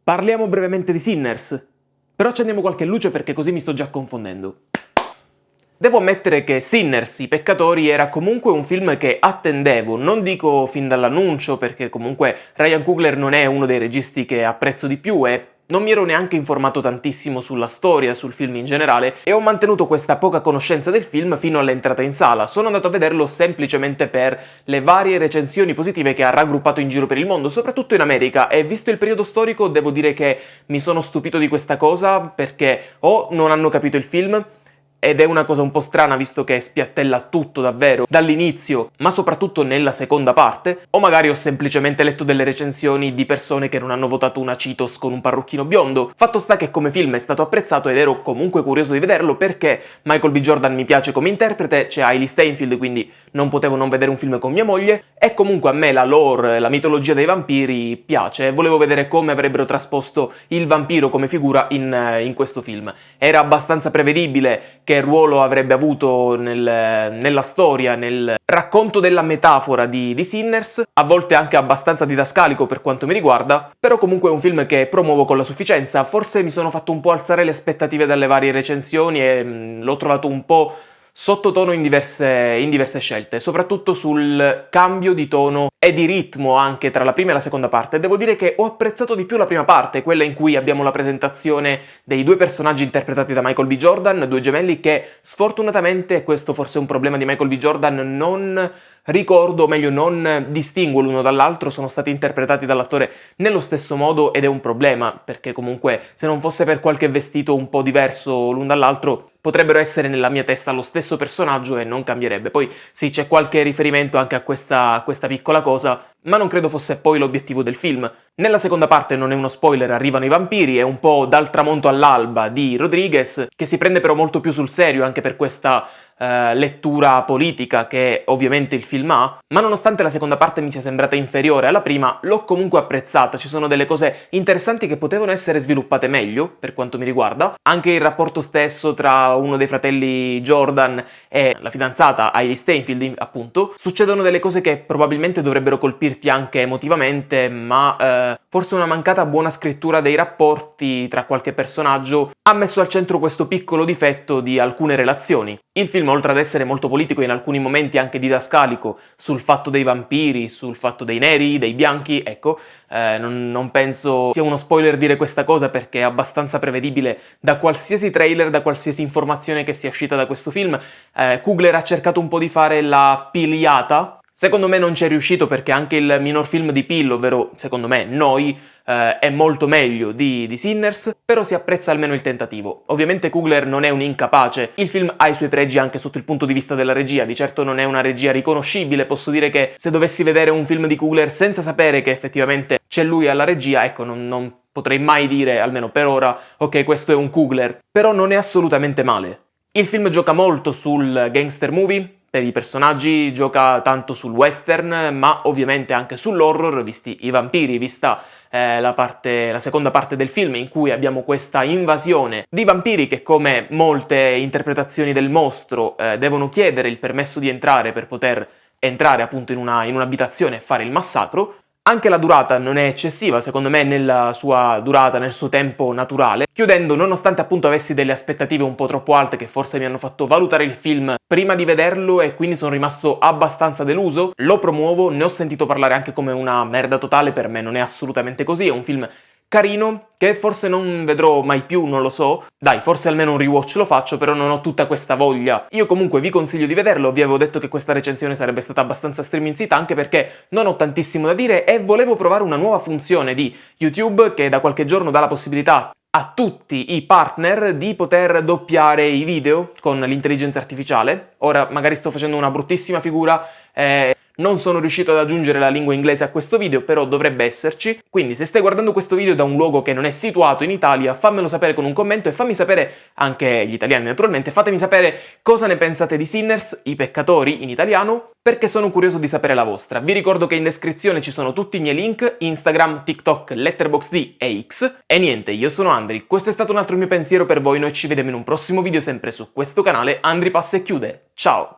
Parliamo brevemente di Sinners, però accendiamo qualche luce perché così mi sto già confondendo. Devo ammettere che Sinners, I peccatori, era comunque un film che attendevo, non dico fin dall'annuncio perché comunque Ryan Coogler non è uno dei registi che apprezzo di più e non mi ero neanche informato tantissimo sulla storia, sul film in generale, e ho mantenuto questa poca conoscenza del film fino all'entrata in sala. Sono andato a vederlo semplicemente per le varie recensioni positive che ha raggruppato in giro per il mondo, soprattutto in America, e visto il periodo storico devo dire che mi sono stupito di questa cosa perché o non hanno capito il film, ed è una cosa un po' strana visto che spiattella tutto davvero dall'inizio, ma soprattutto nella seconda parte, o magari ho semplicemente letto delle recensioni di persone che non hanno votato una Cheetos con un parrucchino biondo. Fatto sta che come film è stato apprezzato ed ero comunque curioso di vederlo perché Michael B. Jordan mi piace come interprete, c'è Hailee Steinfeld, quindi non potevo non vedere un film con mia moglie, e comunque a me la lore, la mitologia dei vampiri piace e volevo vedere come avrebbero trasposto il vampiro come figura in questo film. Era abbastanza prevedibile che ruolo avrebbe avuto nella storia, nel racconto della metafora di Sinners, a volte anche abbastanza didascalico per quanto mi riguarda, però comunque è un film che promuovo con la sufficienza. Forse mi sono fatto un po' alzare le aspettative dalle varie recensioni e l'ho trovato un po' sottotono in diverse scelte, soprattutto sul cambio di tono e di ritmo anche tra la prima e la seconda parte. Devo dire che ho apprezzato di più la prima parte, quella in cui abbiamo la presentazione dei due personaggi interpretati da Michael B. Jordan, due gemelli che sfortunatamente, questo forse è un problema di Michael B. Jordan, non ricordo, o meglio non distingo l'uno dall'altro, sono stati interpretati dall'attore nello stesso modo ed è un problema, perché comunque se non fosse per qualche vestito un po' diverso l'un dall'altro potrebbero essere nella mia testa lo stesso personaggio e non cambierebbe. Poi sì, c'è qualche riferimento anche a questa piccola cosa, ma non credo fosse poi l'obiettivo del film. Nella seconda parte, non è uno spoiler, arrivano i vampiri, è un po' Dal tramonto all'alba di Rodriguez, che si prende però molto più sul serio anche per questa lettura politica che ovviamente il film ha, ma nonostante la seconda parte mi sia sembrata inferiore alla prima, l'ho comunque apprezzata. Ci sono delle cose interessanti che potevano essere sviluppate meglio, per quanto mi riguarda. Anche il rapporto stesso tra uno dei fratelli Jordan e la fidanzata Hailee Steinfeld, appunto. Succedono delle cose che probabilmente dovrebbero colpirti anche emotivamente, ma forse una mancata buona scrittura dei rapporti tra qualche personaggio ha messo al centro questo piccolo difetto di alcune relazioni. Il film, oltre ad essere molto politico e in alcuni momenti anche didascalico sul fatto dei vampiri, sul fatto dei neri, dei bianchi, ecco, non penso sia uno spoiler dire questa cosa perché è abbastanza prevedibile da qualsiasi trailer, da qualsiasi informazione che sia uscita da questo film. Coogler ha cercato un po' di fare la pigliata. Secondo me non ci è riuscito perché anche il minor film di Peele, ovvero secondo me Noi, è molto meglio di Sinners, però si apprezza almeno il tentativo. Ovviamente Coogler non è un incapace, il film ha i suoi pregi anche sotto il punto di vista della regia, di certo non è una regia riconoscibile, posso dire che se dovessi vedere un film di Coogler senza sapere che effettivamente c'è lui alla regia, ecco, non potrei mai dire, almeno per ora, ok, questo è un Coogler, però non è assolutamente male. Il film gioca molto sul gangster movie, per i personaggi, gioca tanto sul western, ma ovviamente anche sull'horror, visti i vampiri, vista la seconda parte del film in cui abbiamo questa invasione di vampiri che, come molte interpretazioni del mostro, devono chiedere il permesso di entrare per poter entrare appunto in un'abitazione e fare il massacro. Anche la durata non è eccessiva, secondo me, nella sua durata, nel suo tempo naturale, chiudendo nonostante appunto avessi delle aspettative un po' troppo alte che forse mi hanno fatto valutare il film prima di vederlo e quindi sono rimasto abbastanza deluso. Lo promuovo, ne ho sentito parlare anche come una merda totale, per me non è assolutamente così, è un film carino, che forse non vedrò mai più, non lo so. Dai, forse almeno un rewatch lo faccio, però non ho tutta questa voglia. Io comunque vi consiglio di vederlo, vi avevo detto che questa recensione sarebbe stata abbastanza striminzita, anche perché non ho tantissimo da dire e volevo provare una nuova funzione di YouTube che da qualche giorno dà la possibilità a tutti i partner di poter doppiare i video con l'intelligenza artificiale. Ora magari sto facendo una bruttissima figura, non sono riuscito ad aggiungere la lingua inglese a questo video, però dovrebbe esserci. Quindi se stai guardando questo video da un luogo che non è situato in Italia, fammelo sapere con un commento e fammi sapere, anche gli italiani naturalmente, fatemi sapere cosa ne pensate di Sinners, I peccatori in italiano, perché sono curioso di sapere la vostra. Vi ricordo che in descrizione ci sono tutti i miei link, Instagram, TikTok, Letterboxd e X. E niente, io sono Andri, questo è stato un altro mio pensiero per voi, noi ci vediamo in un prossimo video sempre su questo canale. Andri passa e chiude, ciao!